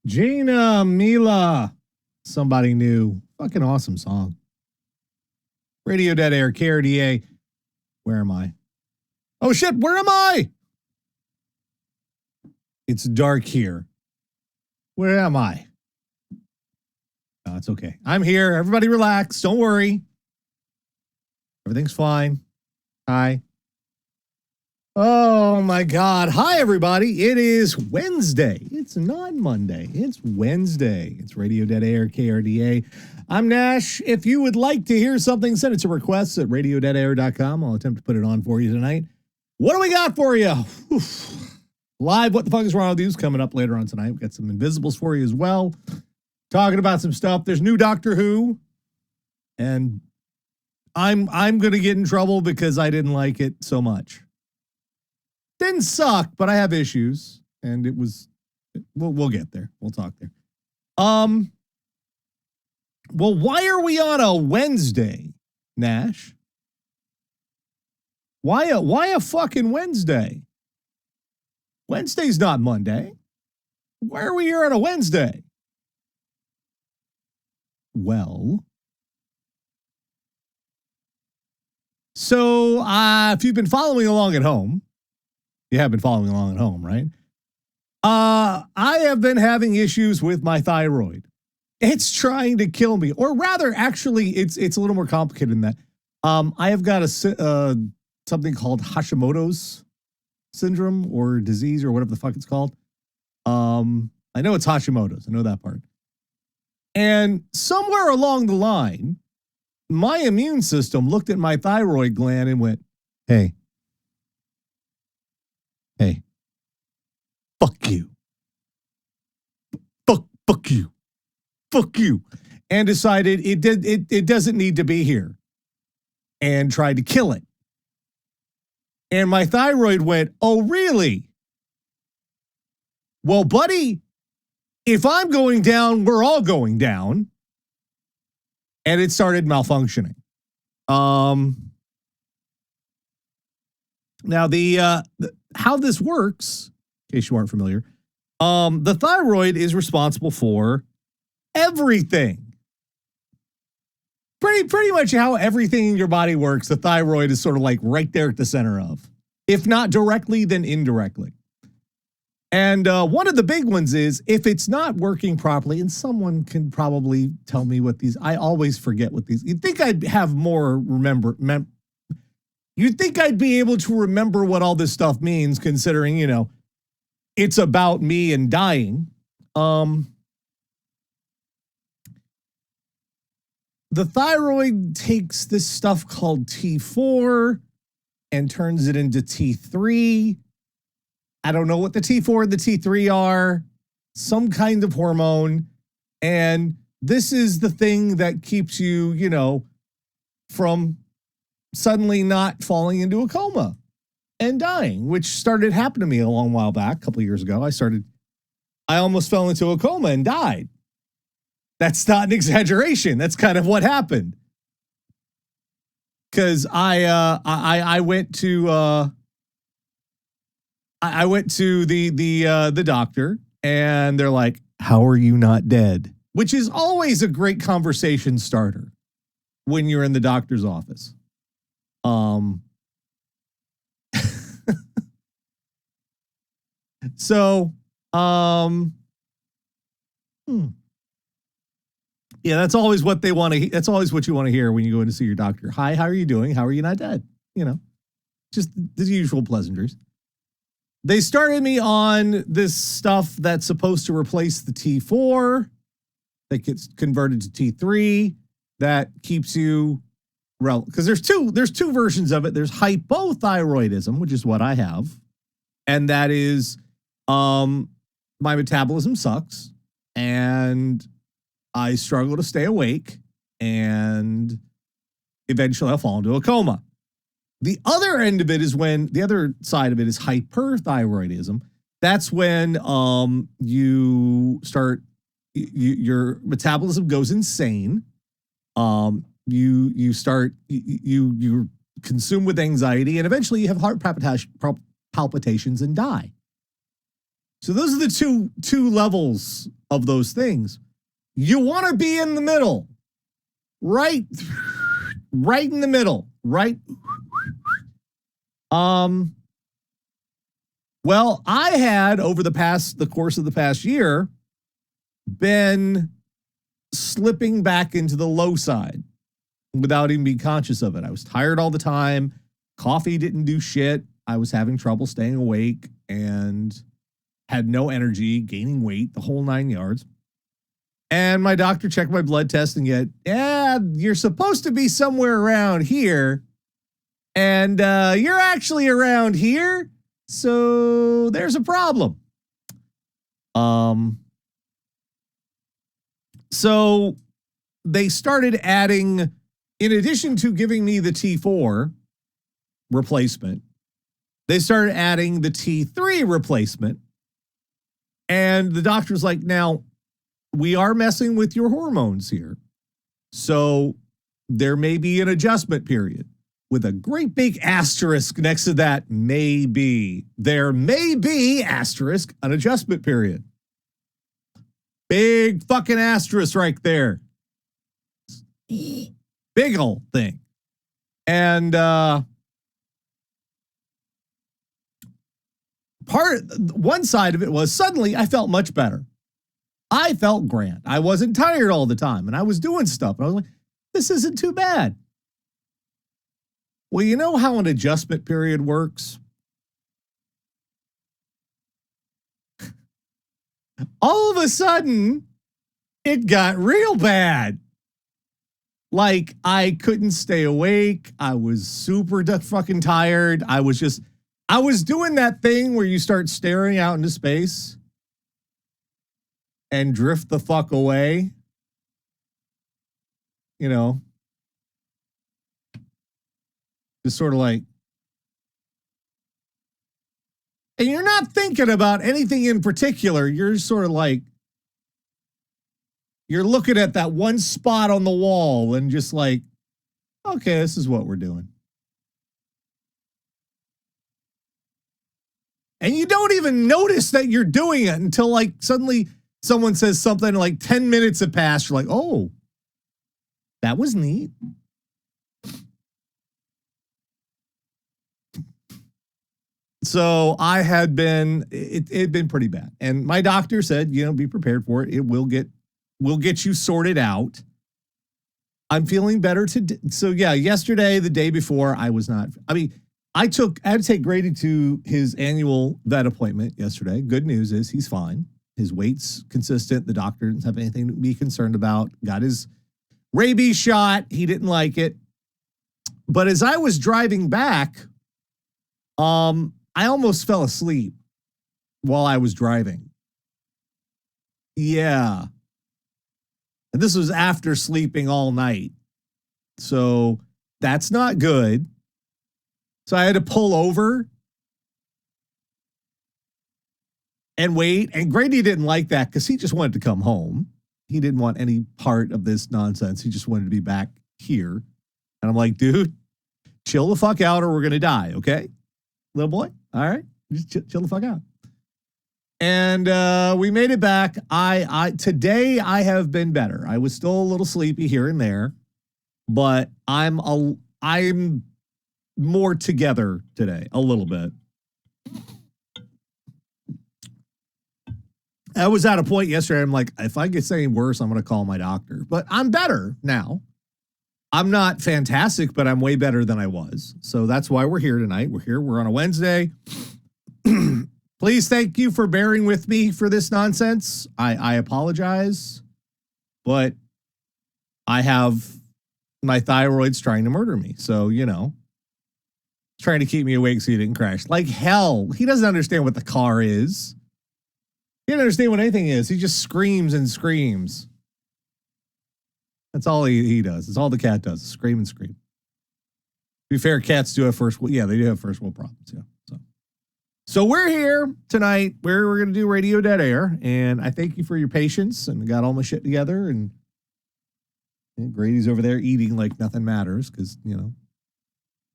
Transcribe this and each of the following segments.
Gina Mila, somebody new. Fucking awesome song. Radio Dead Air, KRDA. Where am I? Oh shit, where am I? It's dark here. Where am I? No, it's okay. I'm here. Everybody relax. Don't worry. Everything's fine. Hi. Oh my God. Hi, everybody. It is Wednesday. It's not Monday. It's Wednesday. It's Radio Dead Air, KRDA. I'm Nash. If you would like to hear something, send it to requests at radiodeadair.com. I'll attempt to put it on for you tonight. What do we got for you? Live What the Fuck is Wrong with You is coming up later on tonight. We've got some Invisibles for you as well. Talking about some stuff. There's new Doctor Who. And I'm going to get in trouble because I didn't like it so much. Didn't suck, but I have issues, and it was. We'll get there. We'll talk there. Well, why are we on a Wednesday, Nash? Why a fucking Wednesday? Wednesday's not Monday. Why are we here on a Wednesday? Well, so if you've been following along at home. You have been following along at home, right? I have been having issues with my thyroid. It's trying to kill me, or rather, actually, it's a little more complicated than that. I have got something called Hashimoto's syndrome or disease or whatever the fuck it's called. I know it's Hashimoto's. I know that part. And somewhere along the line, my immune system looked at my thyroid gland and went, "Hey. Hey, fuck you. Fuck you. Fuck you." And decided it doesn't need to be here. And tried to kill it. And my thyroid went, "Oh, really? Well, buddy, if I'm going down, we're all going down." And it started malfunctioning. Now how this works, in case you aren't familiar, the thyroid is responsible for everything. Pretty much how everything in your body works, the thyroid is sort of like right there at the center of. If not directly, then indirectly. And one of the big ones is if it's not working properly, and someone can probably tell me what these, I always forget what these, you'd think I'd have more you'd think I'd be able to remember what all this stuff means, considering, it's about me and dying. The thyroid takes this stuff called T4 and turns it into T3. I don't know what the T4 and the T3 are. Some kind of hormone. And this is the thing that keeps you, from suddenly not falling into a coma and dying, which started happening to me a long while back, a couple of years ago. I almost fell into a coma and died. That's not an exaggeration. That's kind of what happened. Because I went to the doctor, and they're like, "How are you not dead?" Which is always a great conversation starter. when you're in the doctor's office. So, yeah, that's always what they want to. That's always what you want to hear when you go in to see your doctor. Hi, how are you doing? How are you not dead? You know, just the usual pleasantries. They started me on this stuff that's supposed to replace the T4 that gets converted to T3 that keeps you because there's two versions of it. There's hypothyroidism, which is what I have, and that is my metabolism sucks and I struggle to stay awake and eventually I'll fall into a coma. The other end of it is the other side of it is hyperthyroidism. That's when you start your metabolism goes insane. You're consumed with anxiety, and eventually you have heart palpitations and die. So those are the two levels of those things. You want to be in the middle, right in the middle, right. Well, I had over the course of the past year been slipping back into the low side without even being conscious of it. I was tired all the time. Coffee didn't do shit. I was having trouble staying awake and had no energy, gaining weight, the whole 9 yards. And my doctor checked my blood test and yet, you're supposed to be somewhere around here. And you're actually around here. So there's a problem. So they started adding, in addition to giving me the T4 replacement, they started adding the T3 replacement. And the doctor's like, now, we are messing with your hormones here. So there may be an adjustment period with a great big asterisk next to that. Maybe. There may be, asterisk, an adjustment period. Big fucking asterisk right there. Big old thing. And one side of it was suddenly I felt much better. I felt grand. I wasn't tired all the time and I was doing stuff. And I was like, this isn't too bad. Well, you know how an adjustment period works? All of a sudden, it got real bad. Like, I couldn't stay awake. I was super fucking tired. I was doing that thing where you start staring out into space and drift the fuck away. You know, just sort of like, and you're not thinking about anything in particular. You're sort of like, you're looking at that one spot on the wall and just like, okay, this is what we're doing. And you don't even notice that you're doing it until like suddenly someone says something like 10 minutes have passed. You're like, oh, that was neat. So I had been, it had been pretty bad. And my doctor said, be prepared for it. It will get you sorted out. I'm feeling better today. So yeah, yesterday, the day before, I was not, I had to take Grady to his annual vet appointment yesterday. Good news is he's fine. His weight's consistent. The doctor doesn't have anything to be concerned about. Got his rabies shot. He didn't like it. But as I was driving back, I almost fell asleep while I was driving. Yeah. And this was after sleeping all night. So that's not good. So I had to pull over and wait. And Grady didn't like that because he just wanted to come home. He didn't want any part of this nonsense. He just wanted to be back here. And I'm like, dude, chill the fuck out or we're going to die. Okay. Little boy. All right. Just chill the fuck out. And we made it back. Today I have been better. I was still a little sleepy here and there. but I'm more together today, a little bit. I was at a point yesterday. I'm like, if I get any worse, I'm going to call my doctor. But I'm better now. I'm not fantastic, but I'm way better than I was. So that's why we're here tonight. We're here. We're on a Wednesday. Please thank you for bearing with me for this nonsense. I apologize, but I have my thyroid's trying to murder me. So, trying to keep me awake so you didn't crash. Like hell. He doesn't understand what the car is. He doesn't understand what anything is. He just screams and screams. That's all he does. It's all the cat does. Scream and scream. To be fair, cats do have they do have first world problems. Yeah. So we're here tonight where we're going to do Radio Dead Air. And I thank you for your patience and got all my shit together. And Grady's over there eating like nothing matters because,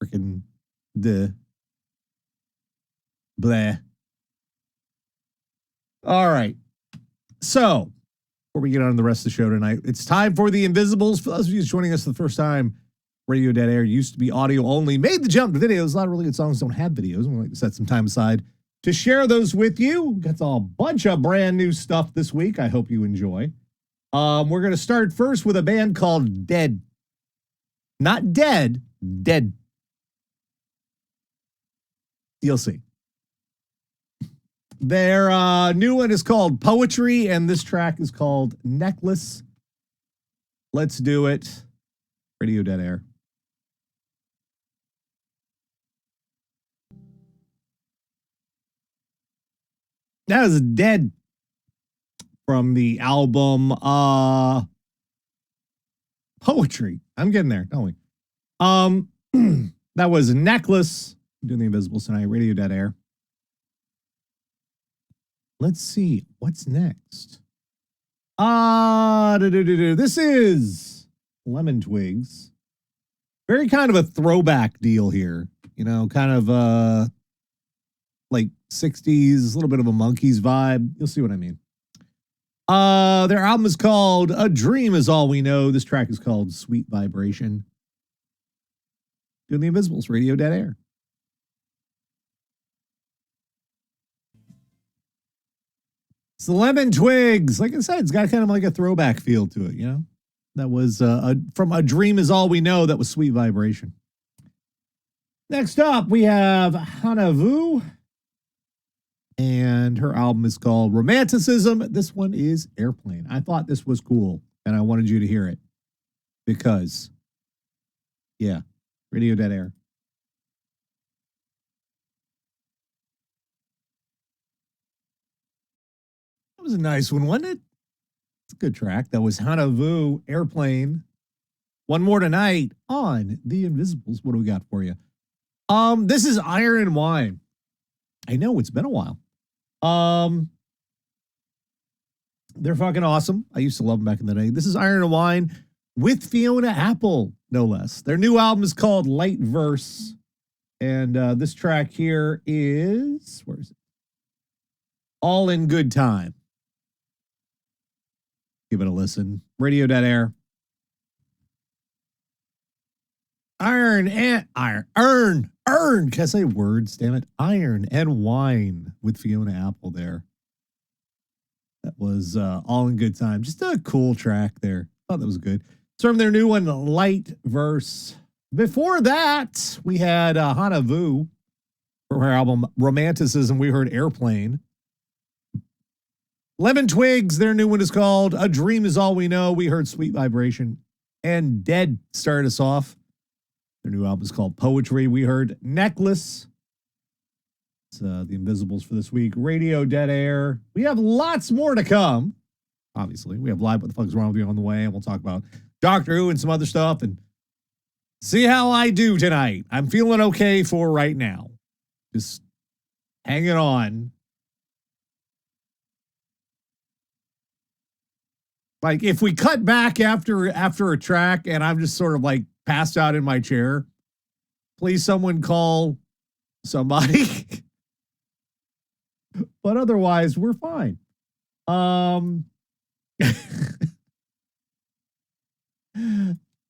freaking the bleh. All right. So before we get on to the rest of the show tonight, it's time for The Invisibles. For those of you joining us for the first time, Radio Dead Air used to be audio only, made the jump to videos. A lot of really good songs don't have videos. We like to set some time aside to share those with you. Got a bunch of brand new stuff this week. I hope you enjoy. We're going to start first with a band called Dead. Not Dead, Dead. You'll see. Their new one is called Poetry, and this track is called Necklace. Let's do it. Radio Dead Air. That is Dead from the album Poetry. I'm getting there, don't we? That was Necklace. Doing The Invisibles tonight. Radio Dead Air. Let's see what's next. This is Lemon Twigs. Very kind of a throwback deal here. Kind of like 60s, a little bit of a Monkees vibe. You'll see what I mean. Their album is called A Dream Is All We Know. This track is called Sweet Vibration. Doing The Invisibles, Radio Dead Air. It's the Lemon Twigs. Like I said, it's got kind of like a throwback feel to it, That was from A Dream Is All We Know. That was Sweet Vibration. Next up, we have Hannah Vu. And her album is called Romanticism. This one is Airplane. I thought this was cool, and I wanted you to hear it. Because, Radio Dead Air. That was a nice one, wasn't it? It's a good track. That was Hannah Vu, Airplane. One more tonight on The Invisibles. What do we got for you? This is Iron and Wine. I know it's been a while. They're fucking awesome. I used to love them back in the day. This is Iron and Wine with Fiona Apple, no less. Their new album is called Light Verse. And this track here is, where is it? All in Good Time. Give it a listen. Radio Dead Air. Iron. Can I say words? Damn it. Iron and Wine with Fiona Apple there. That was All in Good Time. Just a cool track there. Thought that was good. It's from their new one, Light Verse. Before that, we had Hannah Vu from her album Romanticism. We heard Airplane. Lemon Twigs, their new one is called A Dream Is All We Know. We heard Sweet Vibration. And Dead started us off. Their new album is called Poetry. We heard Necklace. It's The Invisibles for this week. Radio Dead Air. We have lots more to come. Obviously, we have Live What the Fuck Is Wrong With You on the way. And we'll talk about Doctor Who and some other stuff. And see how I do tonight. I'm feeling okay for right now. Just hanging on. Like, if we cut back after a track and I'm just sort of like passed out in my chair, please someone call somebody. But otherwise, we're fine.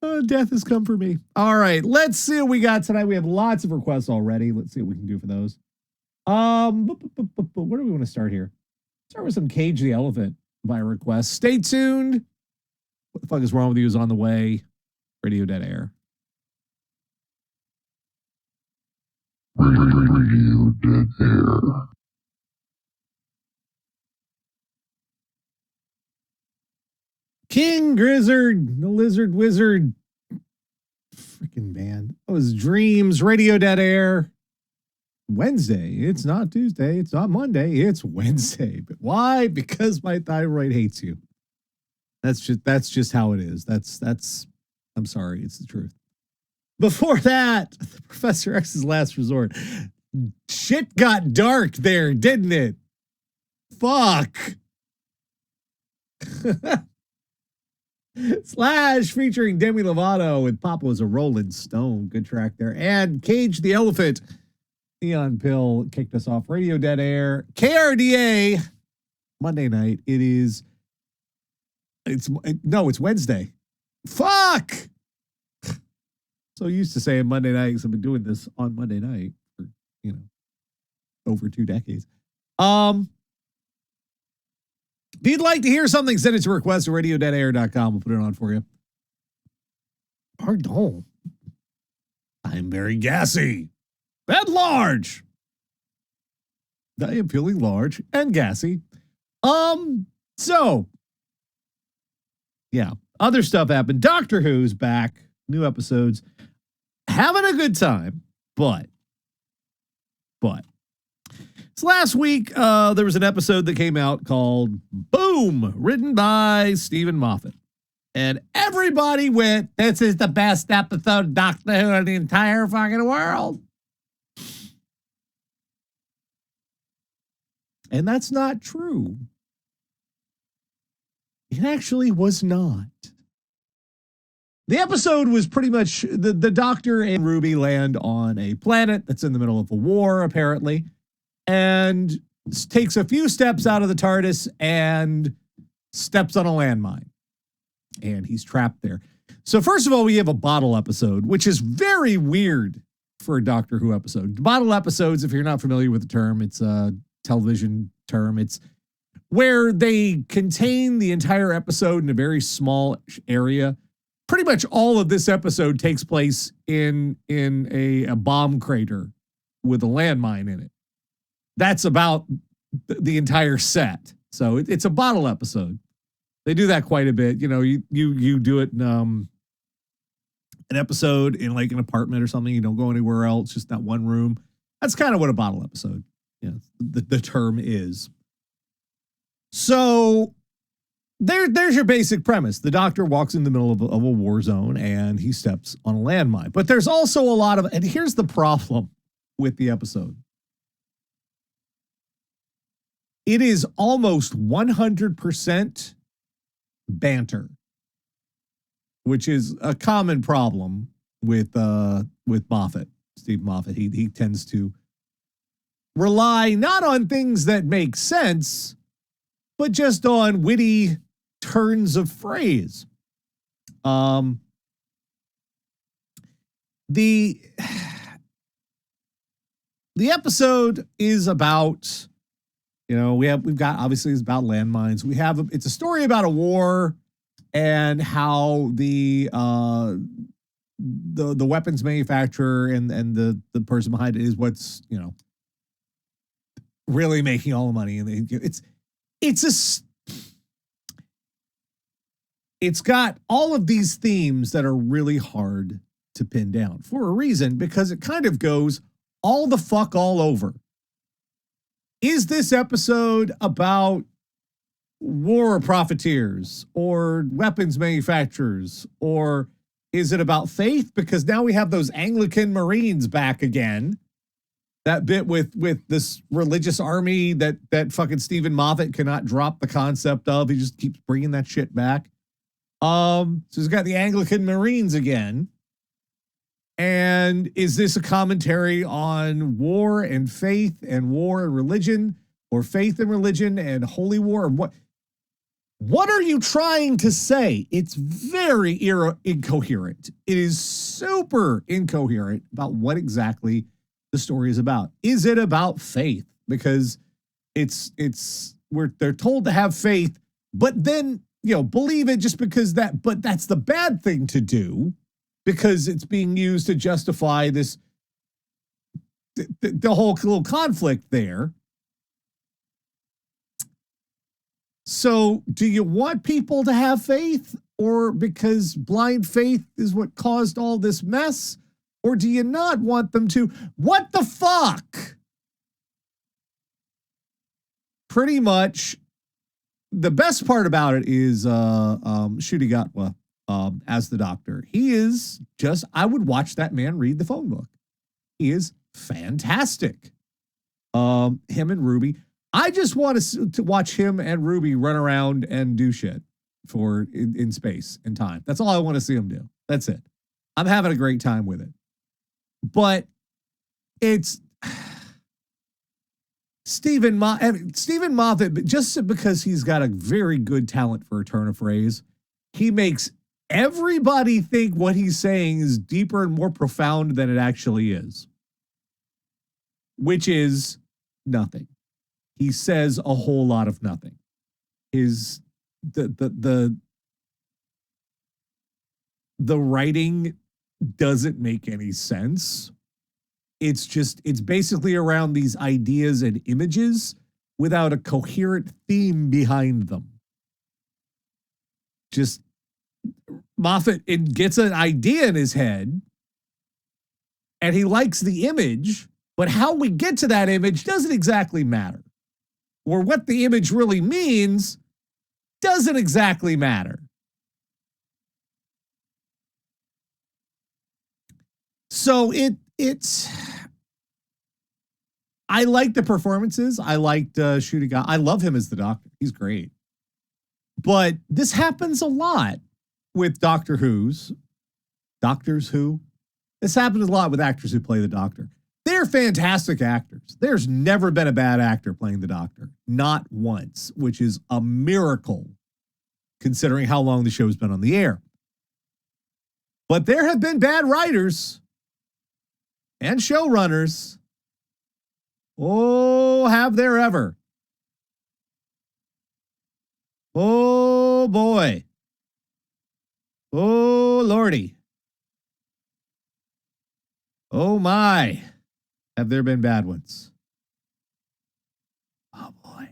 Death has come for me. All right, let's see what we got tonight. We have lots of requests already. Let's see what we can do for those. Where do we want to start here? Start with some Cage the Elephant by request. Stay tuned. What the fuck is wrong with you is on the way. Radio Dead Air. Radio Dead Air. King Grizzard, the Lizard Wizard. Freaking band. That was Dreams, Radio Dead Air. Wednesday. It's not Tuesday. It's not Monday. It's Wednesday. But why? Because my thyroid hates you. That's just how it is. I'm sorry. It's the truth. Before that, Professor X's Last Resort. Shit got dark there, didn't it? Fuck. Slash featuring Demi Lovato with Papa Was a Rolling Stone. Good track there. And Cage the Elephant. Neon Pill kicked us off. Radio Dead Air. KRDA. Monday night. It's Wednesday. Fuck. So used to saying Monday night because I've been doing this on Monday night for, over 2 decades. If you'd like to hear something, send it to request at radiodeadair.com. We'll put it on for you. Pardon. I'm very gassy and large. I am feeling large and gassy. So, yeah, other stuff happened. Doctor Who's back. New episodes. Having a good time, but. So last week, there was an episode that came out called Boom, written by Stephen Moffat. And everybody went, this is the best episode of Doctor Who in the entire fucking world. And that's not true. It actually was not. The episode was pretty much the Doctor and Ruby land on a planet that's in the middle of a war, apparently, and takes a few steps out of the TARDIS and steps on a landmine. And he's trapped there. So first of all, we have a bottle episode, which is very weird for a Doctor Who episode. Bottle episodes, if you're not familiar with the term, it's a television term. It's where they contain the entire episode in a very small area. Pretty much all of this episode takes place in a bomb crater with a landmine in it. That's about the entire set. So it's a bottle episode. They do that quite a bit. You do it in an episode in like an apartment or something. You don't go anywhere else, just that one room. That's kind of what a bottle episode, the term is. So there's your basic premise. The Doctor walks in the middle of a war zone and he steps on a landmine. But there's also a lot of, and here's the problem with the episode. It is almost 100% banter, which is a common problem with Moffat, Steve Moffat. He tends to rely not on things that make sense, but just on witty turns of phrase. The episode is about, we've got, obviously it's about landmines. It's a story about a war and how the weapons manufacturer and the person behind it is what's, really making all the money. And it's got all of these themes that are really hard to pin down for a reason, because it kind of goes all the fuck all over. Is this episode about war profiteers or weapons manufacturers, or is it about faith? Because now we have those Anglican Marines back again. That bit with this religious army that fucking Stephen Moffat cannot drop the concept of. He just keeps bringing that shit back. So he's got the Anglican Marines again. And is this a commentary on war and faith and war and religion, or faith and religion and holy war? Or what? What are you trying to say? It's very incoherent. It is super incoherent about what exactly the story is about. Is it about faith? Because they're told to have faith, but then, believe it just because but that's the bad thing to do because it's being used to justify this, the whole little conflict there. So do you want people to have faith, or because blind faith is what caused all this mess? Or do you not want them to? What the fuck? Pretty much the best part about it is Ncuti Gatwa as the doctor. He is just, I would watch that man read the phone book. He is fantastic. Him and Ruby. I just want to watch him and Ruby run around and do shit in space and time. That's all I want to see them do. That's it. I'm having a great time with it. But it's Stephen Moffat, just because he's got a very good talent for a turn of phrase, he makes everybody think what he's saying is deeper and more profound than it actually is, which is nothing. He says a whole lot of nothing. The writing doesn't make any sense. It's basically around these ideas and images without a coherent theme behind them. Just Moffat, it gets an idea in his head and he likes the image, but how we get to that image doesn't exactly matter. Or what the image really means doesn't exactly matter. So it's I like the performances. I liked Ncuti Gatwa. I love him as the doctor. He's great. But this happens a lot with Doctors Who. This happens a lot with actors who play the doctor. They're fantastic actors. There's never been a bad actor playing the doctor. Not once, which is a miracle considering how long the show's been on the air. But there have been bad writers and showrunners. Oh, have there ever. Oh, boy. Oh, Lordy. Oh, my. Have there been bad ones? Oh, boy.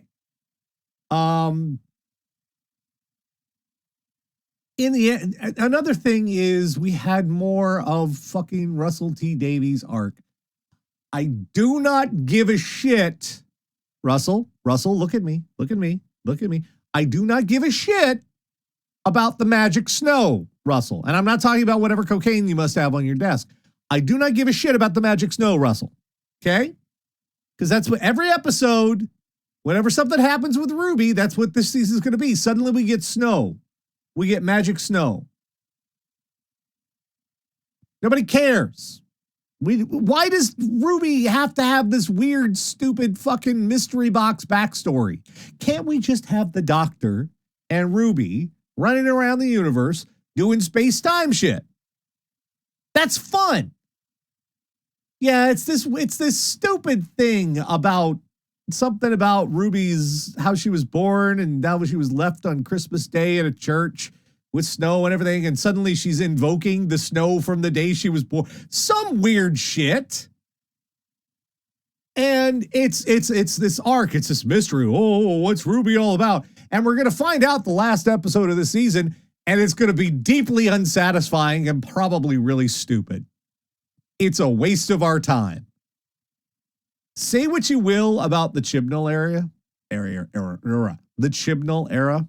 In the end, another thing is we had more of fucking Russell T Davies' arc. I do not give a shit. Russell, look at me. I do not give a shit about the magic snow, Russell. And I'm not talking about whatever cocaine you must have on your desk. I do not give a shit about the magic snow, Russell. Okay? Because that's what every episode, whenever something happens with Ruby, that's what this season is going to be. Suddenly we get snow. We get magic snow. Nobody cares. Why does Ruby have to have this weird, stupid fucking mystery box backstory? Can't we just have the Doctor and Ruby running around the universe doing space-time shit? That's fun. Yeah, it's this stupid thing about something about Ruby's, how she was born and how she was left on Christmas Day at a church with snow and everything, and suddenly she's invoking the snow from the day she was born. Some weird shit. And it's this arc, it's this mystery. Oh, what's Ruby all about? And we're going to find out the last episode of the season, and it's going to be deeply unsatisfying and probably really stupid. It's a waste of our time. Say what you will about the Chibnall era. The Chibnall era.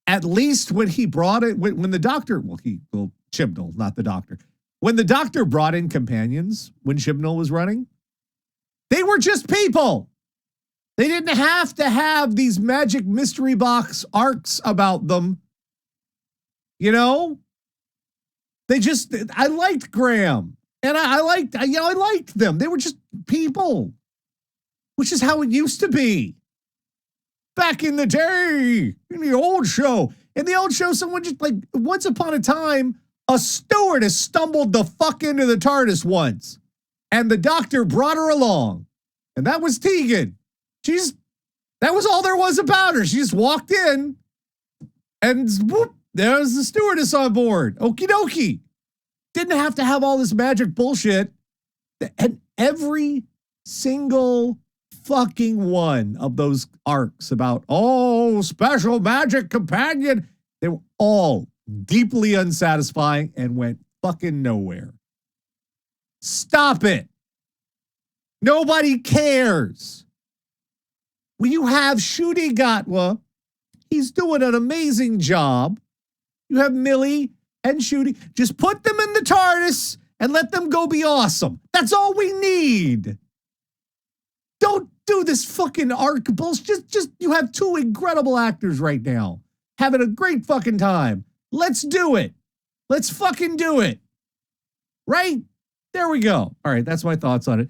At least when he brought it, when the Doctor, Chibnall, not the Doctor. When the Doctor brought in companions, when Chibnall was running, they were just people. They didn't have to have these magic mystery box arcs about them. You know? I liked Graham. And I liked them. They were just people, which is how it used to be. Back in the day, in the old show. In the old show, someone just like once upon a time, a stewardess stumbled the fuck into the TARDIS once. And the doctor brought her along. And that was Tegan. That was all there was about her. She just walked in and whoop, there's the stewardess on board. Okie dokie. Didn't have to have all this magic bullshit. And every single fucking one of those arcs about, special magic companion, they were all deeply unsatisfying and went fucking nowhere. Stop it. Nobody cares. When you have Ncuti Gatwa, he's doing an amazing job. You have Millie and Ncuti. Just put them in the TARDIS and let them go be awesome. That's all we need. Don't do this fucking arc bullshit. Just you have two incredible actors right now having a great fucking time. Let's do it. Let's fucking do it. Right? There we go. All right, that's my thoughts on it.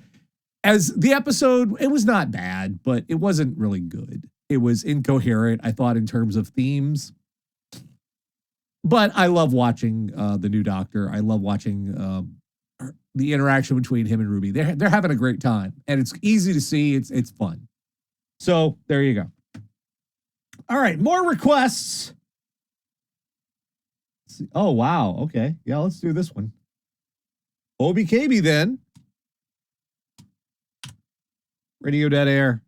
As the episode, it was not bad, but it wasn't really good. It was incoherent, I thought, in terms of themes. But I love watching the new Doctor. I love watching the interaction between him and Ruby. They're having a great time, and it's easy to see. It's fun. So there you go. All right, more requests. Oh wow. Okay, yeah, let's do this one. OBKB then. Radio Dead Air.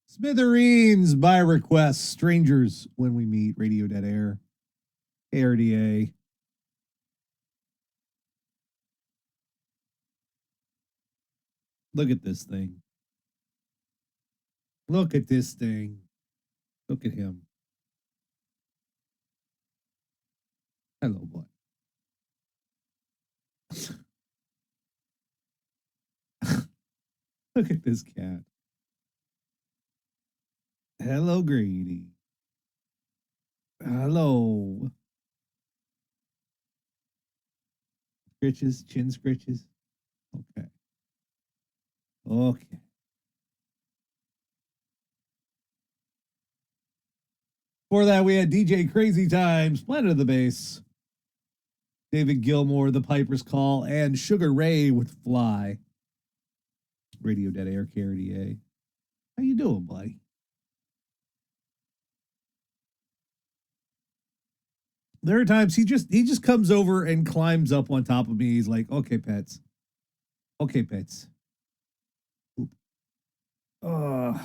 Smithereens by request. Strangers when we meet. Radio Dead Air. ARDA. Look at this thing. Look at this thing. Look at him. Hello, boy. Look at this cat. Hello, Grady. Hello. Scritches, chin scritches. Okay. Okay. Before that, we had DJ Crazy Times, Planet of the Bass, David Gilmour, The Piper's Call, and Sugar Ray with Fly. Radio Dead Air, KRDA. How you doing, buddy? There are times he just comes over and climbs up on top of me. He's like, okay, pets. Okay, pets. Ugh.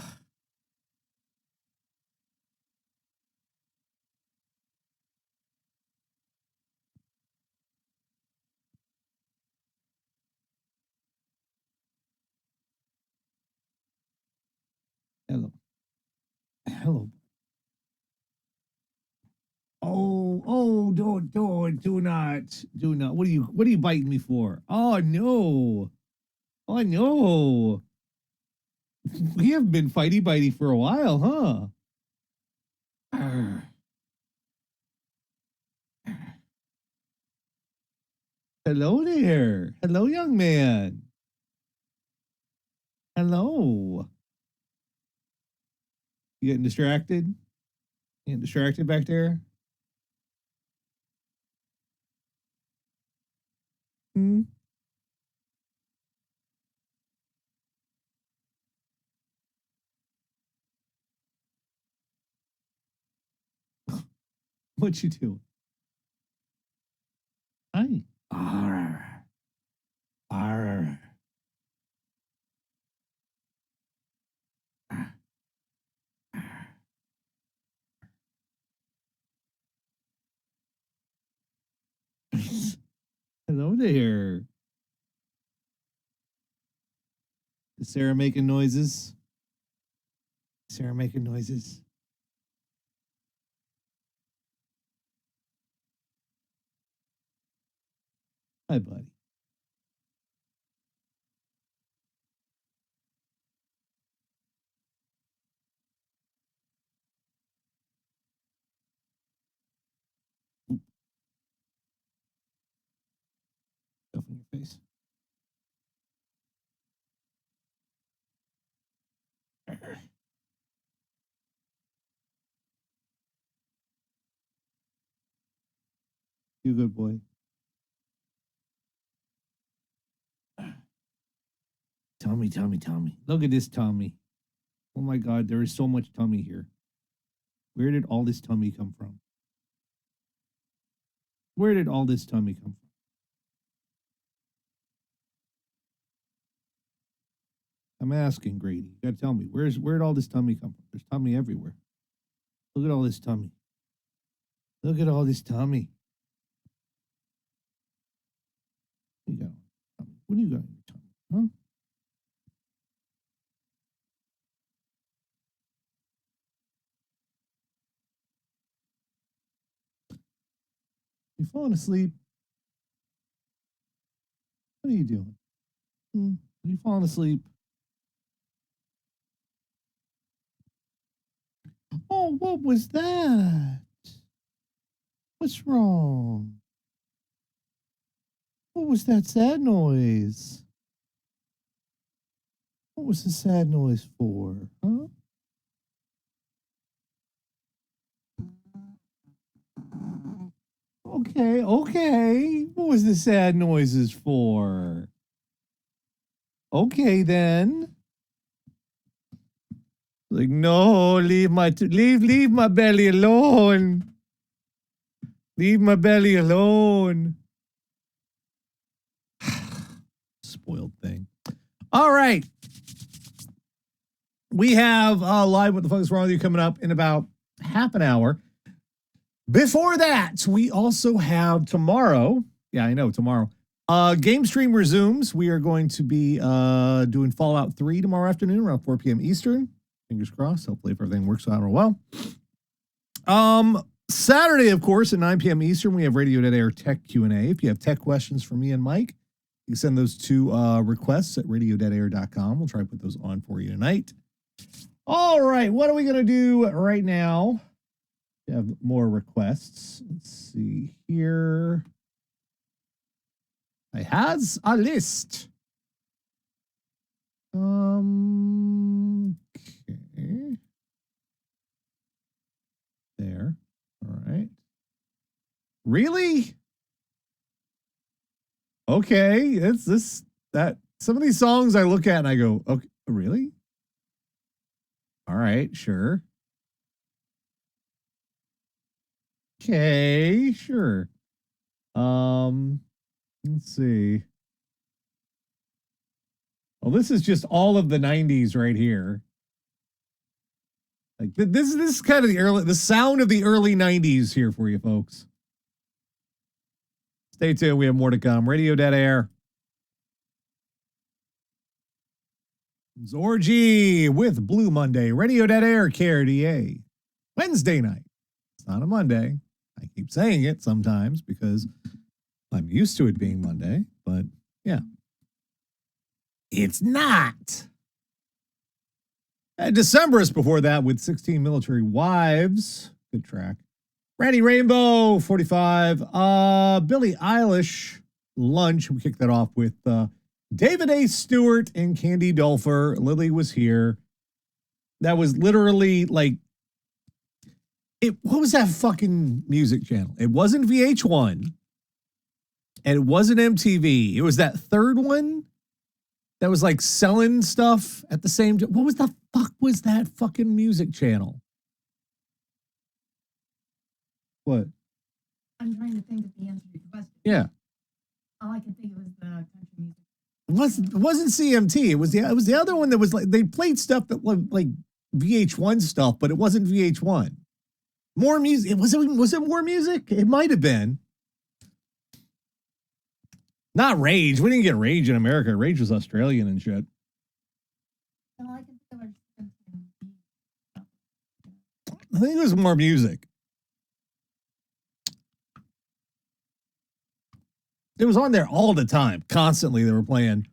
Hello. Hello. Do not. What are you biting me for? Oh no. Oh no. We have been fighty bitey for a while, huh? Arr. Hello there. Hello, young man. Hello. You getting distracted? You getting distracted back there? Hmm? What you doing? Hi. Arr. Arr. Hello there. Is Sarah making noises? Sarah making noises. Hi, buddy. You good boy. Tommy, Tommy, Tommy. Look at this Tommy. Oh my God, there is so much tummy here. Where did all this tummy come from? Where did all this tummy come from? I'm asking, Grady. You gotta tell me. Where'd all this tummy come from? There's tummy everywhere. Look at all this tummy. Look at all this tummy. What do you got? What do you got in your tummy? Huh? You falling asleep? What are you doing? Are you falling asleep? Oh, what was that? What's wrong? What was that sad noise? What was the sad noise for? Huh? Okay, okay. What was the sad noises for? Okay, then. Like, no, leave my belly alone. Leave my belly alone. Spoiled thing. All right. We have Live What the Fuck is Wrong with You coming up in about half an hour. Before that, we also have tomorrow. Yeah, I know, tomorrow. Game stream resumes. We are going to be doing Fallout 3 tomorrow afternoon around 4 p.m. Eastern. Fingers crossed. Hopefully, if everything works out well. Saturday, of course, at 9 p.m. Eastern, we have Radio Dead Air Tech Q&A. If you have tech questions for me and Mike, you can send those to requests at radiodeadair.com. We'll try to put those on for you tonight. All right, what are we going to do right now? We have more requests. Let's see here. I has a list. Okay. There. All right. Really? Okay. It's this, that. Some of these songs I look at and I go, okay, really? All right, sure. Okay, sure. Let's see. Well, this is just all of the 90s right here. Like this is kind of the sound of the early 90s here for you folks. Stay tuned, we have more to come. Radio Dead Air. Zorgy with Blue Monday. Radio Dead Air, KRDA. Wednesday night. It's not a Monday. I keep saying it sometimes because I'm used to it being Monday, but yeah. It's not. Decemberist before that with 16 Military Wives. Good track. Randy Rainbow, 45. Billie Eilish, Lunch. We kicked that off with David A. Stewart and Candy Dulfer. Lily Was Here. That was literally like, what was that fucking music channel? It wasn't VH1. And it wasn't MTV. It was that third one that was like selling stuff at the same time. What was the fuck was that fucking music channel? What? I'm trying to think of the answer to your question. Yeah. All I can think of was the country music. It wasn't CMT. It was the other one that was like they played stuff that was like VH1 stuff, but it wasn't VH1. More music. Was it more music? It might have been. Not Rage. We didn't get Rage in America. Rage was Australian and shit. All I can think of are I think it was more music. It was on there all the time. Constantly they were playing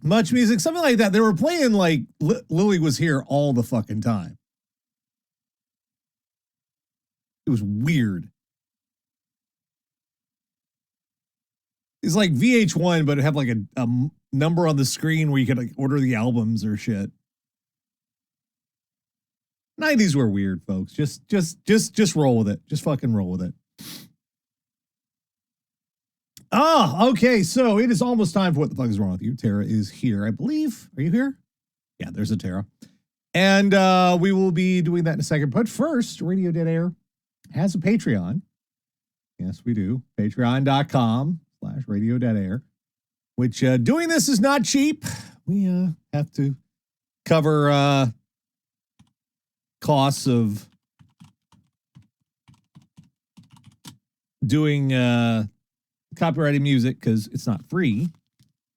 Much Music, something like that. They were playing like Lily Was Here all the fucking time. It was weird. It's like VH1, but it had like a number on the screen where you could like order the albums or shit. 90s were weird, folks. Just roll with it. Just fucking roll with it. Oh, okay. So it is almost time for What the Fuck is Wrong with You. Tara is here, I believe. Are you here? Yeah, there's a Tara. And we will be doing that in a second. But first, Radio Dead Air has a Patreon. Yes, we do. Patreon.com/Radio Dead Air. Which doing this is not cheap. We have to cover costs of doing copyrighted music because it's not free.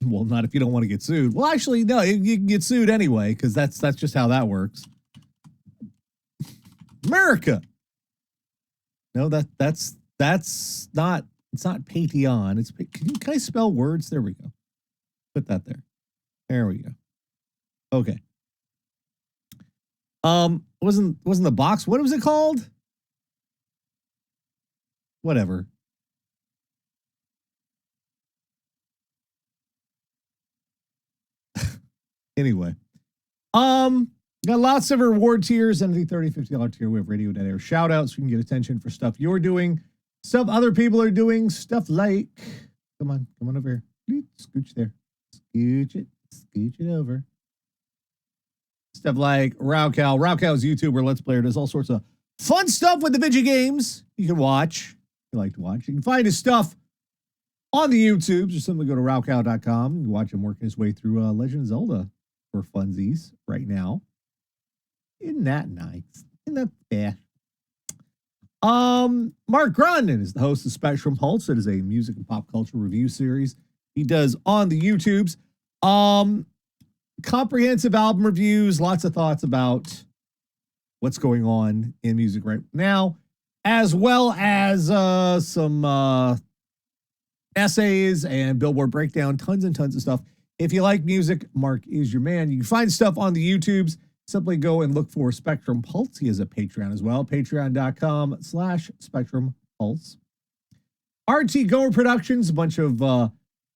Well, not if you don't want to get sued. Well, actually, no, you can get sued anyway because that's just how that works. America. No, that's not. It's not Patreon. It's can I spell words? There we go. Put that there. There we go. Okay. Wasn't the box? What was it called? Whatever. Anyway, got lots of reward tiers and the $30, $50 tier. We have Radio Dead Air shout outs. We can get attention for stuff you're doing, stuff other people are doing, stuff like, come on over here. Scooch there. Scooch it over. Stuff like Raucal. Raucal's YouTuber, Let's Player, does all sorts of fun stuff with the video games you can watch. If you like to watch. You can find his stuff on the YouTubes. Just simply go to Raucal.com. You can watch him working his way through Legend of Zelda for funsies right now. Isn't that nice? Isn't that bad? Mark Grundon is the host of Spectrum Pulse. It is a music and pop culture review series he does on the YouTubes. Comprehensive album reviews, lots of thoughts about what's going on in music right now, as well as some essays and Billboard breakdown, tons and tons of stuff. If you like music, Mark is your man. You can find stuff on the YouTubes. Simply go and look for Spectrum Pulse. He has a Patreon as well. Patreon.com/Spectrum Pulse. RT Goer Productions, a bunch of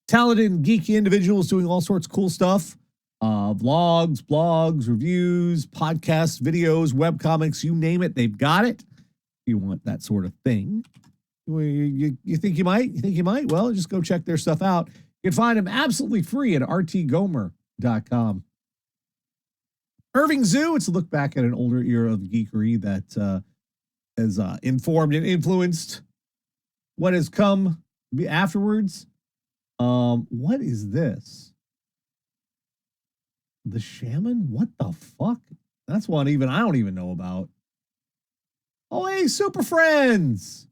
talented and geeky individuals doing all sorts of cool stuff. Vlogs, blogs, reviews, podcasts, videos, webcomics, you name it, they've got it. If you want that sort of thing. You think you might? You think you might? Well, just go check their stuff out. You can find them absolutely free at rtgomer.com. Irving Zoo, it's a look back at an older era of geekery that has informed and influenced what has come afterwards. What is this? The Shaman? What the fuck? That's one I don't even know about. Oh, hey, Super Friends.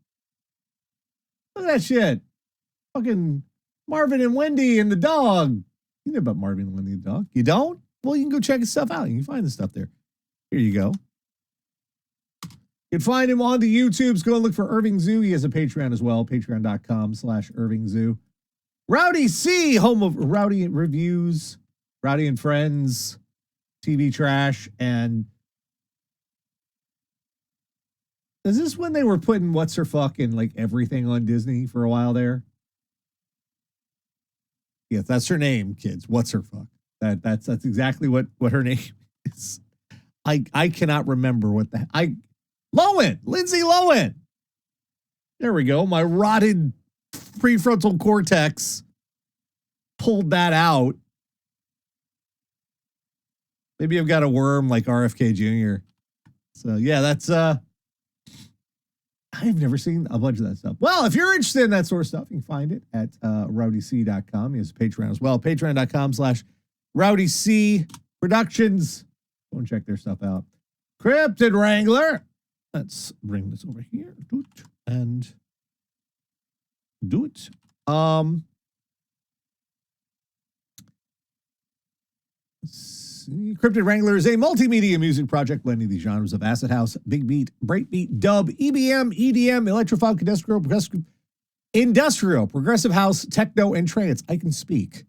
Look at that shit. Fucking Marvin and Wendy and the dog. You know about Marvin and Wendy and the dog. You don't? Well, you can go check his stuff out. You can find the stuff there. Here you go. You can find him on the YouTubes. Go and look for Irving Zoo. He has a Patreon as well. Patreon.com/Irving Zoo. Rowdy C, home of Rowdy Reviews, Rowdy and Friends, TV Trash, and is this when they were putting What's Her Fuck in like everything on Disney for a while there? Yes, that's her name, kids. What's Her Fuck? That's exactly what her name is. I cannot remember what Lindsay Lohan. There we go. My rotted prefrontal cortex pulled that out. Maybe I've got a worm like RFK Jr. So yeah, that's I've never seen a bunch of that stuff. Well, if you're interested in that sort of stuff, you can find it at rowdyc.com. He has a Patreon as well. Patreon.com/RowdyC Productions. Go and check their stuff out. Cryptid Wrangler. Let's bring this over here. And do it. Cryptid Wrangler is a multimedia music project blending the genres of acid house, big beat, breakbeat, dub, EBM, EDM, electrofunk, industrial, progressive house, techno, and trance. I can speak.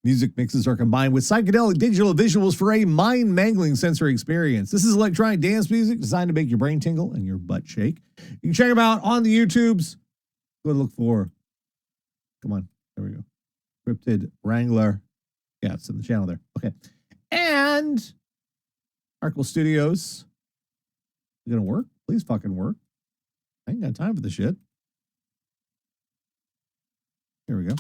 Music mixes are combined with psychedelic digital visuals for a mind-mangling sensory experience. This is electronic dance music designed to make your brain tingle and your butt shake. You can check them out on the YouTubes. Go and look for, come on, there we go. Cryptid Wrangler. Yeah, it's in the channel there. Okay. And Arkle Studios You gonna work? Please fucking work. I ain't got time for the shit. There we go.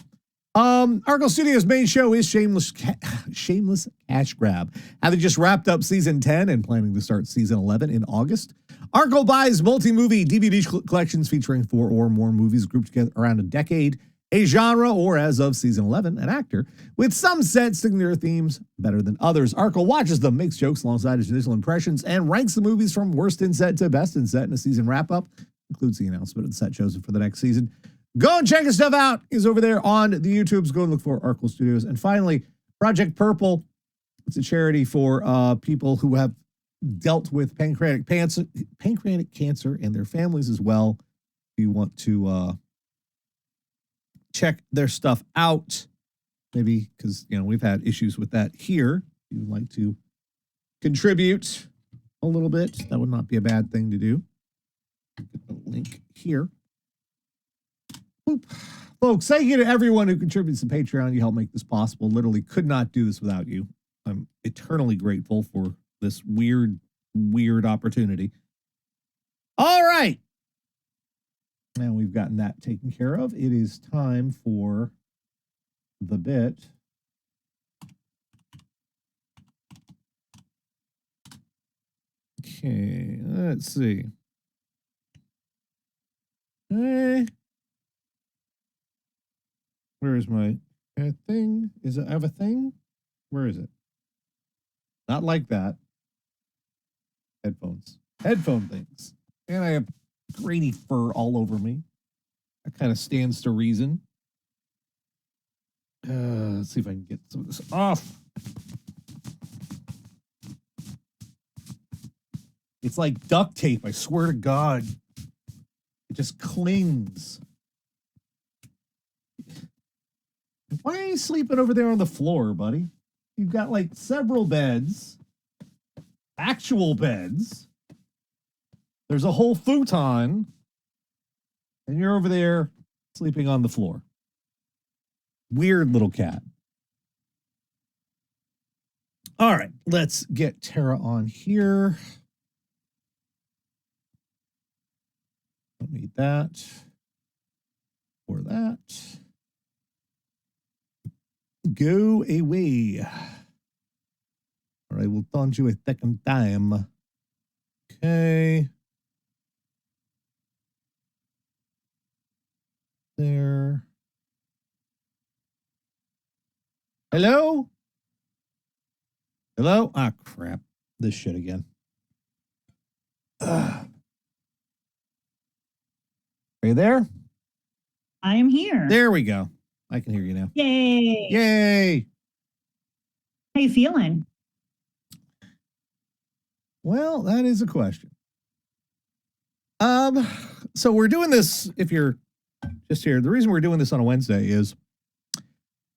Arco Studios' main show is Shameless Cash Grab. Having just wrapped up season 10 and planning to start season 11 in August, Arco buys multi-movie DVD collections featuring 4 or more movies grouped together around a decade, a genre, or as of season 11, an actor, with some sets sticking to their themes better than others. Arco watches them, makes jokes alongside his initial impressions, and ranks the movies from worst in set to best in set in a season wrap-up, includes the announcement of the set chosen for the next season. Go and check his stuff out. He's over there on the YouTubes. Go and look for Arco Studios. And finally, Project Purple. It's a charity for people who have dealt with pancreatic cancer and their families as well. If you want to check their stuff out, maybe because we've had issues with that here. If you'd like to contribute a little bit, that would not be a bad thing to do. Get the link here. Boop. Folks, thank you to everyone who contributes to Patreon. You help make this possible. Literally could not do this without you. I'm eternally grateful for this weird opportunity. All right. Now we've gotten that taken care of. It is time for the bit. Okay, let's see. Where is my thing? I have a thing? Where is it? Not like that. Headphones. Headphone things. And I have grainy fur all over me. That kind of stands to reason. Let's see if I can get some of this off. It's like duct tape, I swear to God. It just clings. Why are you sleeping over there on the floor, buddy? You've got like several beds, actual beds. There's a whole futon, and you're over there sleeping on the floor. Weird little cat. All right, let's get Tara on here. Don't need that or that. Go away. All right, we'll taunt you a second time. Okay. There. Hello? Hello? Ah, crap. This shit again. Are you there? I am here. There we go. I can hear you now. Yay. Yay. How you feeling? Well, that is a question. So we're doing this, if you're just here, the reason we're doing this on a Wednesday is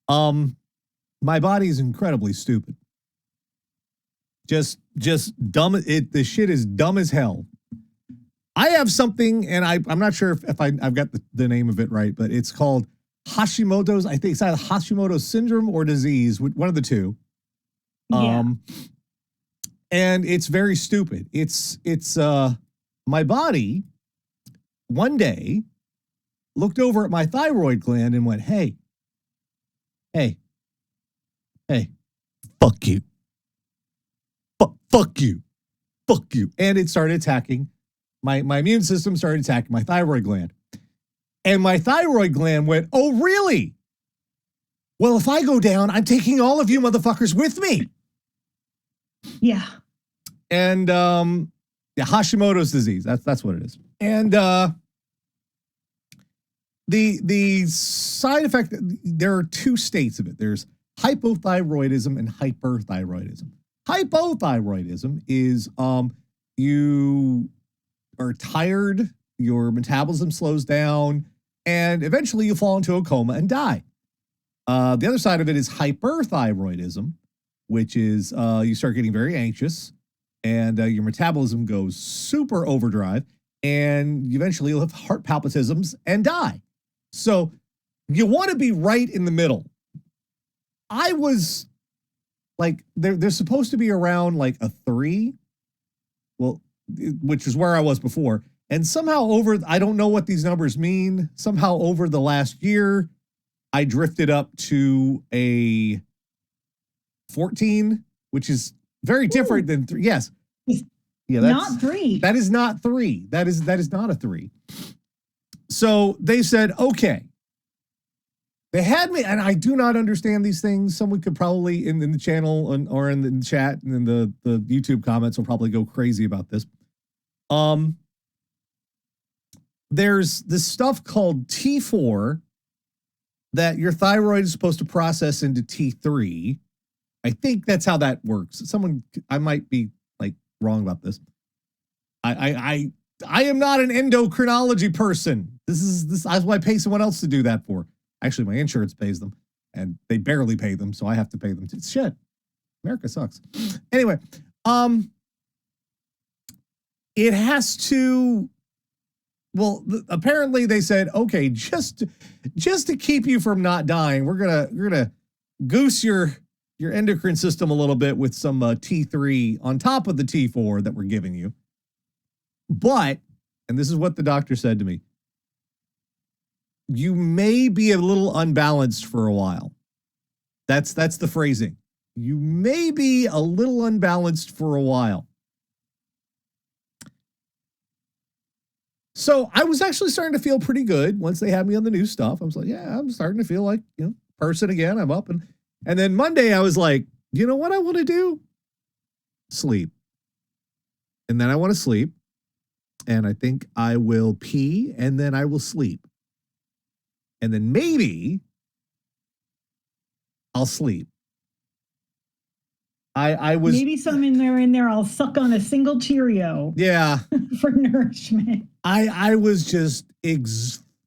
my body is incredibly stupid. Just dumb. The shit is dumb as hell. I have something, and I'm not sure if I've got the name of it right, but it's called Hashimoto's. I think it's either Hashimoto's syndrome or disease, one of the two. Yeah. And it's very stupid. It's my body one day looked over at my thyroid gland and went, hey, fuck you. Fuck you. And it started attacking my immune system, started attacking my thyroid gland. And my thyroid gland went, oh, really? Well, if I go down, I'm taking all of you motherfuckers with me. Yeah. And Hashimoto's disease. That's what it is. And the side effect, there are two states of it. There's hypothyroidism and hyperthyroidism. Hypothyroidism is you are tired, your metabolism slows down, and eventually you fall into a coma and die. The other side of it is hyperthyroidism, which is you start getting very anxious, and your metabolism goes super overdrive, and eventually you'll have heart palpitations and die. So you want to be right in the middle. I was like, they're supposed to be around like a 3. Well, which is where I was before. And somehow I don't know what these numbers mean. Somehow over the last year, I drifted up to a 14, which is very different than 3. Yes. Yeah, that's not 3. That is not 3. That is not a 3. So they said, okay. They had me, and I do not understand these things. Someone could probably in the channel or in the chat and in the YouTube comments will probably go crazy about this. There's this stuff called T4 that your thyroid is supposed to process into T3. I think that's how that works. I might be like wrong about this. I am not an endocrinology person. That's why I pay someone else to do that for. Actually, my insurance pays them, and they barely pay them, so I have to pay them. It's shit. America sucks. Anyway, it has to. Well, apparently they said, okay, just to keep you from not dying, we're gonna goose your endocrine system a little bit with some T3 on top of the T4 that we're giving you. But, and this is what the doctor said to me, you may be a little unbalanced for a while. That's the phrasing. You may be a little unbalanced for a while. So I was actually starting to feel pretty good once they had me on the new stuff. I was like, yeah, I'm starting to feel like, person again. I'm up. And then Monday I was like, you know what I want to do? Sleep. And then I want to sleep. And I think I will pee and then I will sleep. And then maybe I'll sleep. I was maybe some in there. I'll suck on a single Cheerio. Yeah. For nourishment. I was just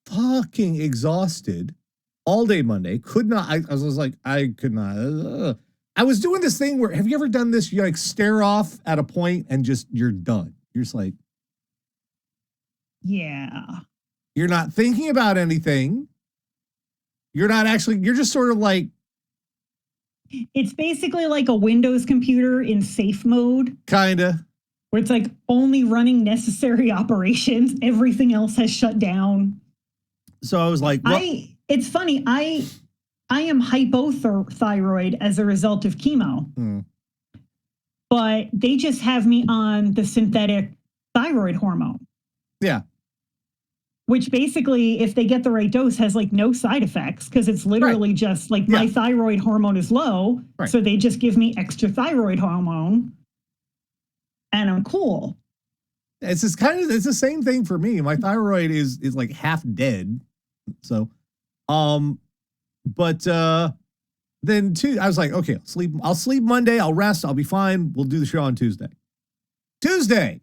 fucking exhausted all day Monday. Could not. I was like, I could not. I was doing this thing where, have you ever done this? You like stare off at a point and just you're done. You're just like, yeah. You're not thinking about anything. You're just sort of like. It's basically like a Windows computer in safe mode. Kinda. Where it's like only running necessary operations. Everything else has shut down. So I was like, well, it's funny. I am hypothyroid as a result of chemo. But they just have me on the synthetic thyroid hormone. Yeah. Which basically, if they get the right dose, has like no side effects because it's literally just like my thyroid hormone is low. Right. So they just give me extra thyroid hormone and I'm cool. It's the same thing for me. My thyroid is like half dead. So, but then I was like, okay, I'll sleep Monday. I'll rest. I'll be fine. We'll do the show on Tuesday.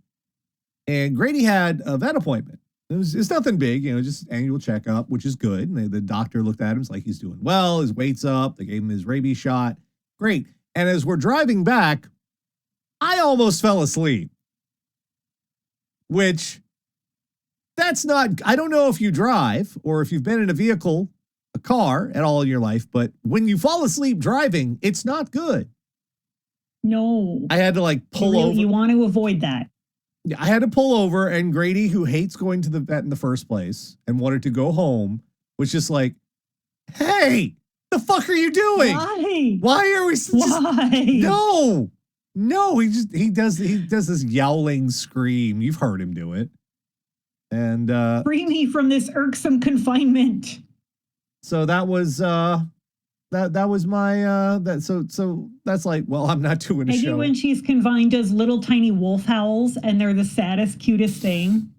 And Grady had a vet appointment. It's nothing big, just annual checkup, which is good. And the doctor looked at him. It's like he's doing well. His weight's up. They gave him his rabies shot. Great. And as we're driving back, I almost fell asleep. Which, that's not, I don't know if you drive or if you've been in a car at all in your life, but when you fall asleep driving, it's not good. No. I had to like pull over. You want to avoid that. I had to pull over, and Grady, who hates going to the vet in the first place and wanted to go home, was just like, hey, the fuck are you doing? Why are we No, he does this yowling scream. You've heard him do it. And free me from this irksome confinement. So that was that was my so that's like, well, I'm not doing a show. When she's confined does little tiny wolf howls and they're the saddest, cutest thing.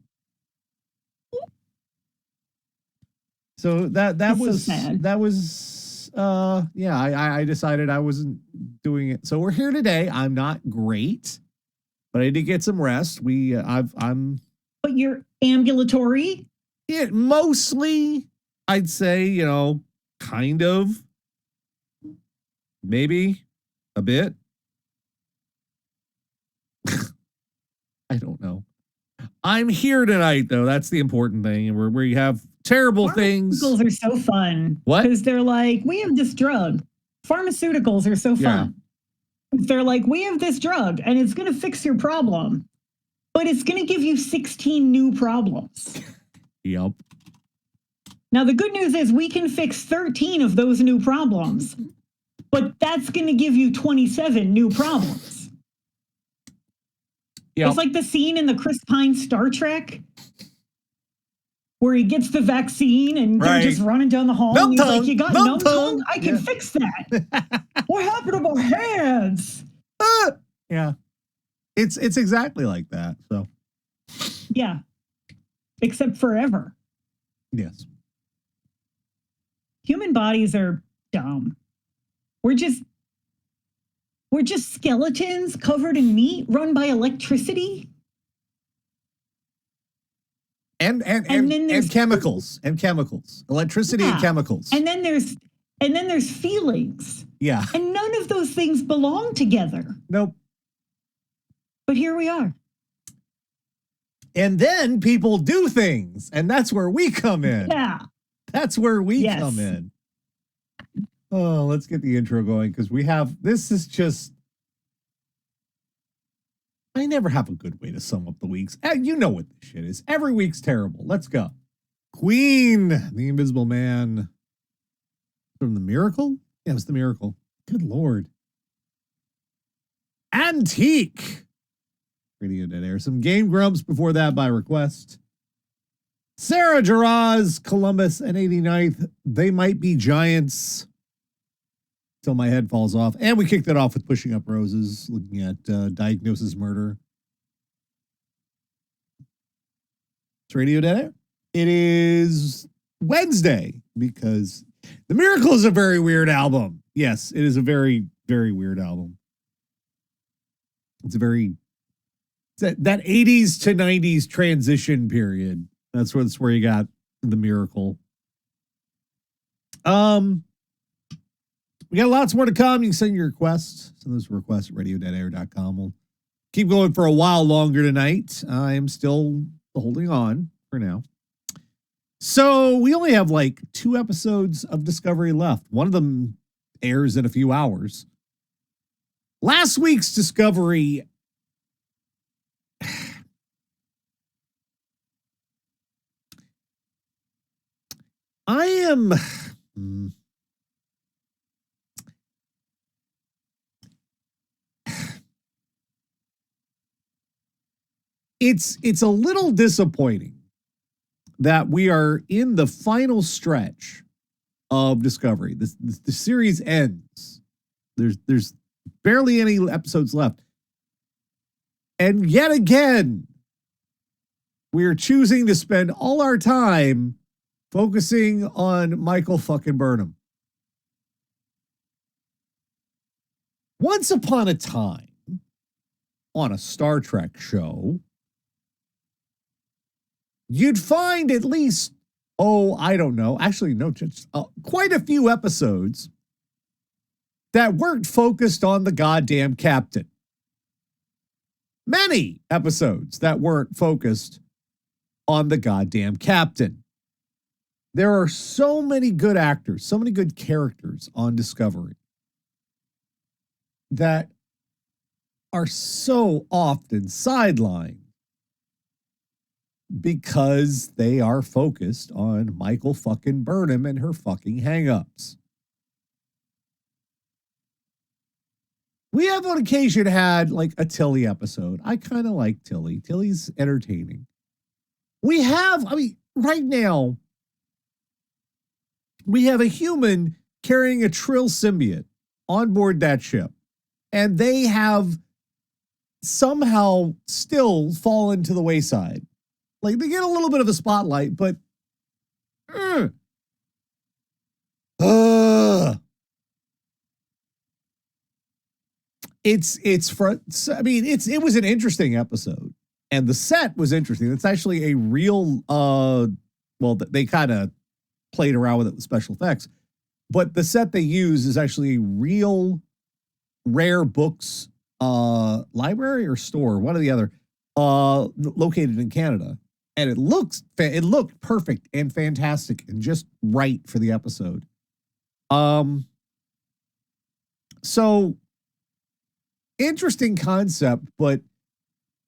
So that was so sad. That was I decided I wasn't doing it. So we're here today. I'm not great, but I did get some rest. I'm But you're ambulatory? Yeah, mostly I'd say, kind of. Maybe a bit. I don't know. I'm here tonight, though. That's the important thing. Where we have terrible things. Pharmaceuticals are so fun. What? Because they're like, we have this drug. Pharmaceuticals are so fun. Yeah. They're like, we have this drug, and it's going to fix your problem. but it's going to give you 16 new problems. Yep. Now, the good news is we can fix 13 of those new problems, but that's going to give you 27 new problems. Yep. It's like the scene in the Chris Pine Star Trek where he gets the vaccine and they're just running down the hall. And he's like, you got numb tongue? I can fix that. What happened to my hands? Yeah. It's exactly like that. So. Yeah. Except forever. Yes. Human bodies are dumb. We're just skeletons covered in meat run by electricity. And chemicals. Electricity and chemicals. And then there's feelings. Yeah. And none of those things belong together. Nope. But here we are. And then people do things, and that's where we come in. Yeah. That's where we come in. Oh, let's get the intro going because this is just, I never have a good way to sum up the weeks. You know what this shit is. Every week's terrible. Let's go. Queen, the Invisible Man from The Miracle? Yeah, it was The Miracle. Good Lord. Antique. Radio Dead Air. Some Game Grumps before that by request. Sarah Jaraz, Columbus, and 89th. They Might Be Giants. Till my head falls off. And we kicked it off with Pushing Up Roses, looking at Diagnosis Murder. It's Radio Dead Air. It is Wednesday because The Miracle is a very weird album. Yes, it is a very, very weird album. It's a very... That 80s to 90s transition period. That's where you got The Miracle. We got lots more to come. You can send your requests. Send those requests at radiodeadair.com. We'll keep going for a while longer tonight. I am still holding on for now. So we only have like 2 episodes of Discovery left. One of them airs in a few hours. Last week's Discovery... I am... It's a little disappointing that we are in the final stretch of Discovery. The series ends. There's barely any episodes left. And yet again, we are choosing to spend all our time focusing on Michael fucking Burnham. Once upon a time, on a Star Trek show, you'd find at least, I don't know, actually, no, just quite a few episodes that weren't focused on the goddamn captain. Many episodes that weren't focused on the goddamn captain. There are so many good actors, so many good characters on Discovery that are so often sidelined because they are focused on Michael fucking Burnham and her fucking hangups. We have on occasion had like a Tilly episode. I kind of like Tilly. Tilly's entertaining. Right now, we have a human carrying a Trill symbiote on board that ship. And they have somehow still fallen to the wayside. Like, they get a little bit of a spotlight, but... It was an interesting episode. And the set was interesting. It's actually a real... they kind of played around with it with special effects. But the set they use is actually a real rare books library or store, one or the other, located in Canada. And it looked perfect and fantastic and just right for the episode. So interesting concept, but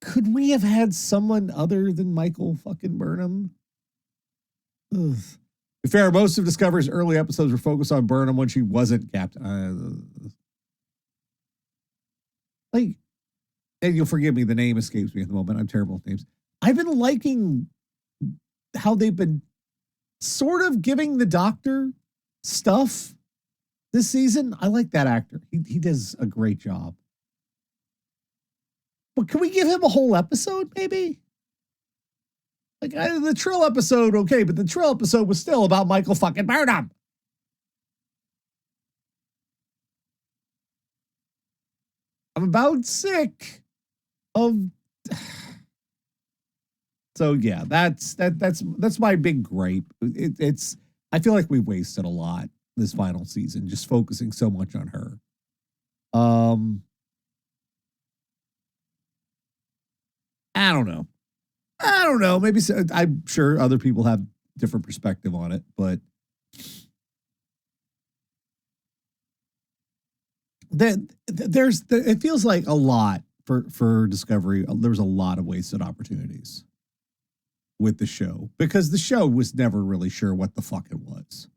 Could we have had someone other than Michael fucking Burnham? Ugh. To be fair, most of Discovery's early episodes were focused on Burnham when she wasn't captain. And you'll forgive me, the name escapes me at the moment. I'm terrible with names. I've been liking how they've been sort of giving the Doctor stuff this season. I like that actor. He does a great job. But can we give him a whole episode, maybe? The Trill episode, okay, but the Trill episode was still about Michael fucking Burnham. I'm about sick of. So yeah, that's my big gripe. It's I feel like we wasted a lot this final season just focusing so much on her. I don't know. Maybe I'm sure other people have different perspective on it, but it feels like a lot for Discovery. There's a lot of wasted opportunities with the show because the show was never really sure what the fuck it was.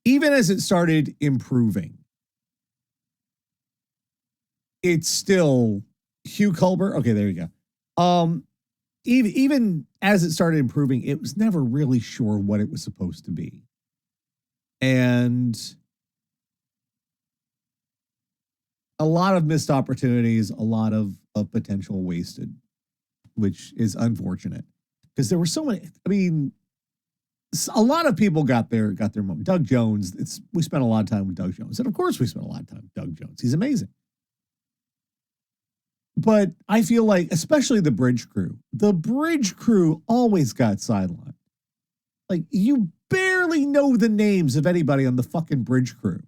Even as it started improving, it's still Hugh Culber. Okay, there you go. Even as it started improving, it was never really sure what it was supposed to be. And a lot of missed opportunities, a lot of potential wasted, which is unfortunate because there were so many. I mean, a lot of people got their moment. Doug Jones. We spent a lot of time with Doug Jones, and of course, we spent a lot of time with Doug Jones. He's amazing. But I feel like, especially the bridge crew always got sidelined. Like, you barely know the names of anybody on the fucking bridge crew.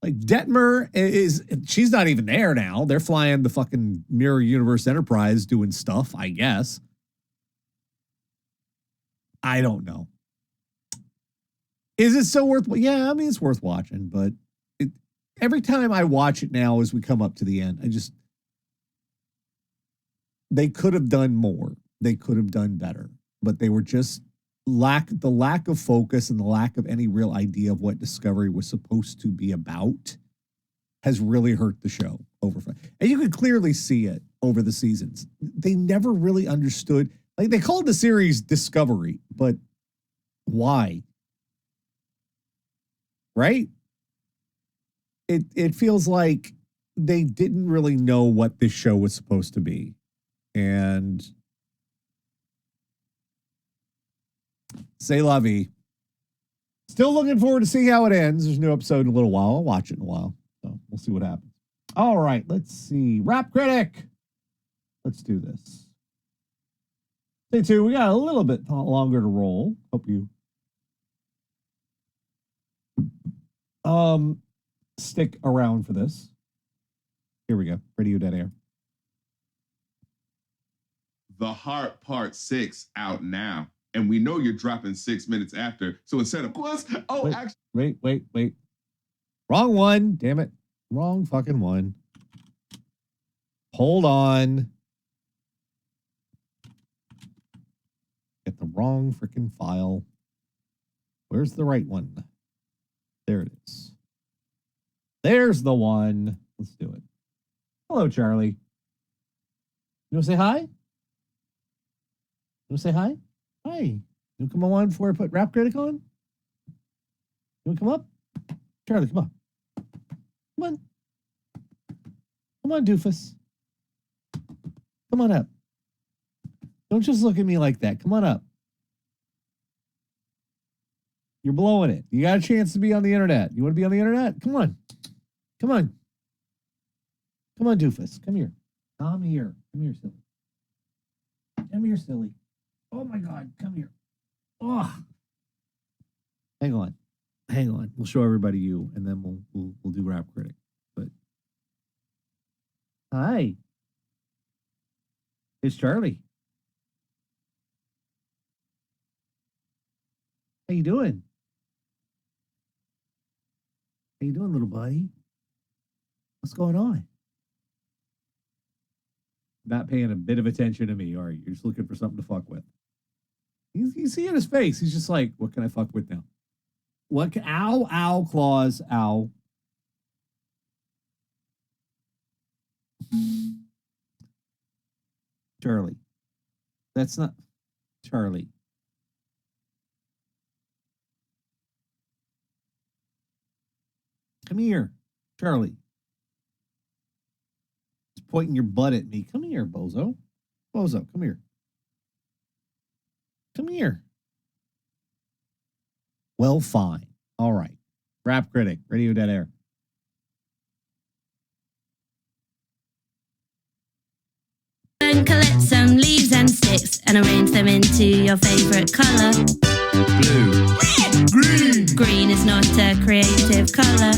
Like, Detmer she's not even there now. They're flying the fucking Mirror Universe Enterprise doing stuff, I guess. I don't know. Is it still worth? Yeah, I mean, it's worth watching, but every time I watch it now as we come up to the end, they could have done more. They could have done better, but they were just the lack of focus and the lack of any real idea of what Discovery was supposed to be about has really hurt the show and you could clearly see it over the seasons. They never really understood. Like, they called the series Discovery, but why? Right? It feels like they didn't really know what this show was supposed to be. And c'est la vie. Still looking forward to seeing how it ends. There's a new episode in a little while. I'll watch it in a while. So we'll see what happens. All right, let's see. Rap Critic. Let's do this. Stay tuned. We got a little bit longer to roll. Hope you stick around for this. Here we go. Radio Dead Air. The Heart Part 6 out now. And we know you're dropping 6 minutes after. So instead of plus, wait. Wrong one. Damn it. Wrong fucking one. Hold on. Get the wrong freaking file. Where's the right one? There it is. There's the one. Let's do it. Hello, Charlie. You want to say hi? You want to say hi? Hi. You want to come on before I put Rap Critic on? You want to come up? Charlie, come on. Come on. Come on, doofus. Come on up. Don't just look at me like that. Come on up. You're blowing it. You got a chance to be on the internet. You want to be on the internet? Come on. Come on. Come on, doofus. Come here. Come here. Come here, silly. Come here, silly. Oh my God. Come here. Oh. Hang on. Hang on. We'll show everybody you, and then we'll do Rap Critic. But hi. It's Charlie. How you doing? How you doing, little buddy? What's going on? not paying a bit of attention to me, are you? You're just looking for something to fuck with. You see in his face, he's just like, what can I fuck with now? Ow, ow, claws, ow. Charlie. That's not Charlie. Come here, Charlie. Just pointing your butt at me. Come here, bozo. Bozo, come here. Come here. Well, fine. All right. Rap Critic, Radio Dead Air. And collect some leaves and sticks and arrange them into your favorite color. Blue. Red. Green. Green is not a creative color.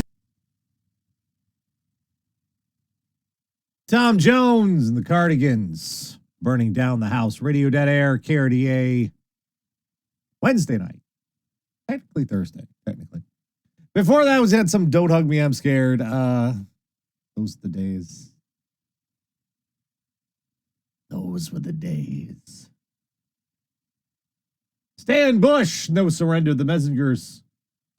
Tom Jones and the Cardigans burning down the house. Radio Dead Air, KRDA. Wednesday night. Technically Thursday, technically. Before that was had some Don't Hug Me, I'm Scared. Those are the days. Those were the days. Stan Bush, No Surrender, The Messengers,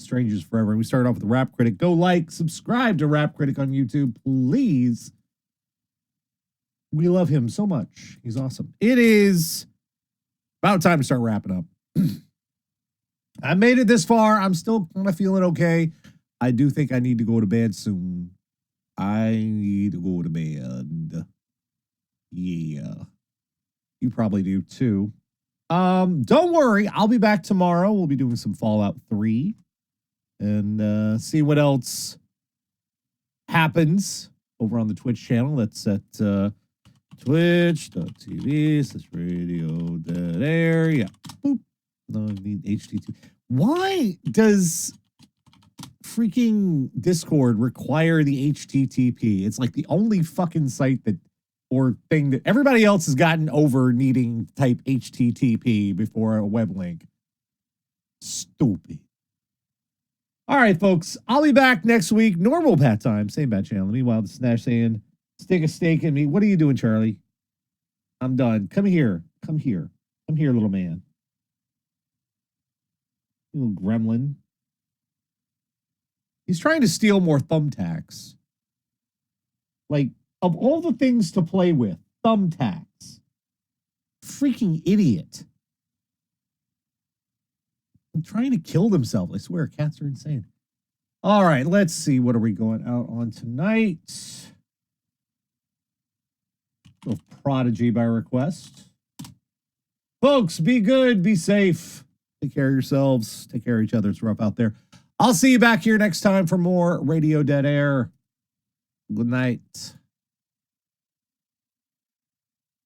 Strangers Forever. And we start off with Rap Critic. Go like, subscribe to Rap Critic on YouTube, please. We love him so much. He's awesome. It is about time to start wrapping up. I made it this far. I'm still kind of feeling okay. I do think I need to go to bed soon. I need to go to bed. Yeah. You probably do too. Don't worry. I'll be back tomorrow. We'll be doing some Fallout 3 and see what else happens over on the Twitch channel. That's at twitch.tv/radio dead air. Yeah. Boop. No, I need HTTP. Why does freaking Discord require the HTTP? It's like the only fucking site that or thing that everybody else has gotten over needing to type HTTP before a web link. Stupid. All right, folks. I'll be back next week. Normal bat time. Same bat channel. Meanwhile, the Nash saying, stick a stake in me. What are you doing, Charlie? I'm done. Come here. Come here. Come here, little man. Little gremlin. He's trying to steal more thumbtacks. Like, of all the things to play with, thumbtacks. Freaking idiot. I'm trying to kill themselves. I swear, cats are insane. All right, let's see. What are we going out on tonight? Little Prodigy by request. Folks, be good, be safe. Take care of yourselves. Take care of each other. It's rough out there. I'll see you back here next time for more Radio Dead Air. Good night.